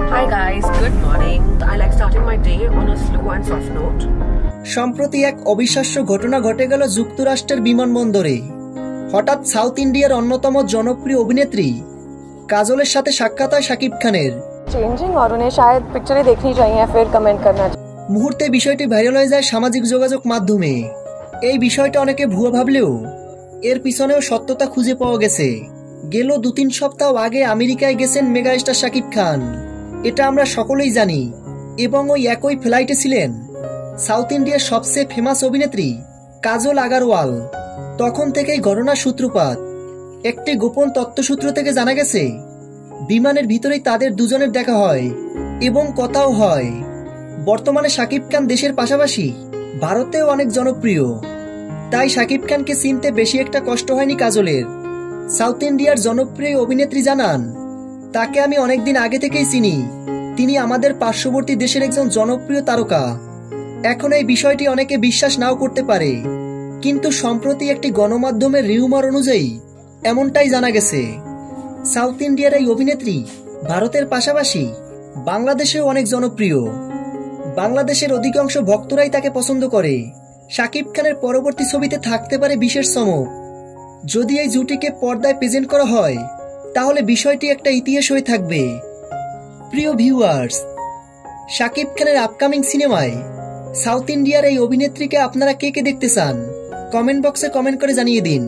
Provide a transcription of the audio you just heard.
Hi guys, good morning. I like starting my day on a slow and soft note. সম্প্রতি এক অবিশ্বাস্য ঘটনা ঘটে গেল যুক্তরাষ্ট্রের বিমানবন্দরে। হঠাৎ সাউথ ইন্ডিয়ার অন্যতম জনপ্রিয় অভিনেত্রী কাজলের সাথে সাক্ষাৎ হয় শাকিব খানের। चेंजिंग और उन्हें शायद पिक्चरें देखनी चाहिए फिर कमेंट करना चाहिए। মুহূর্তে বিষয়টি ভাইরাল হয়ে যায় সামাজিক যোগাযোগ মাধ্যমে। এই বিষয়টা অনেকে ভুয়া ভাবলেও এর পিছনেও সত্যতা খুঁজে পাওয়া গেছে। গেল 2-3 সপ্তাহ আগে আমেরিকায় গেছেন মেগা স্টার শাকিব খান, এটা আমরা সকলেই জানি। এবং ওই একই ফ্লাইটে ছিলেন সাউথ ইন্ডিয়ার সবচেয়ে ফেমাস অভিনেত্রী কাজল আগারওয়াল। তখন থেকেই ঘটনার সূত্রপাত। একটি গোপন তথ্যসূত্র থেকে জানা গেছে বিমানের ভিতরেই তাদের দুজনের দেখা হয় এবং কথাও হয়। বর্তমানে শাকিব খান দেশের পাশাপাশি ভারতেও অনেক জনপ্রিয়, তাই শাকিব খানকে চিনতে বেশি একটা কষ্ট হয়নি কাজলের। সাউথ ইন্ডিয়ার জনপ্রিয় অভিনেত্রী জানান, তাকে আমি অনেকদিন আগে থেকেই চিনি, তিনি আমাদের পার্শ্ববর্তী দেশের একজন জনপ্রিয় তারকা। এখন এই বিষয়টি অনেকে বিশ্বাস নাও করতে পারে, কিন্তু সম্প্রতি একটি গণমাধ্যমের রিউমার অনুযায়ী এমনটাই জানা গেছে। সাউথ ইন্ডিয়ার এই অভিনেত্রী ভারতের পাশাপাশি বাংলাদেশেও অনেক জনপ্রিয়। বাংলাদেশের অধিকাংশ ভক্তরাই তাকে পছন্দ করে। শাকিব খানের পরবর্তী ছবিতে থাকতে পারে বিশেষ চমক। যদি এই জুটিকে পর্দায় প্রেজেন্ট করা হয় তাহলে বিষয়টি একটা ইতিহাস হয়ে থাকবে। প্রিয় ভিউয়ার্স, শাকিব খানের আপকামিং সিনেমায় সাউথ ইন্ডিয়ার এই অভিনেত্রীকে আপনারা কে কে দেখতে চান কমেন্ট বক্সে কমেন্ট করে জানিয়ে দিন।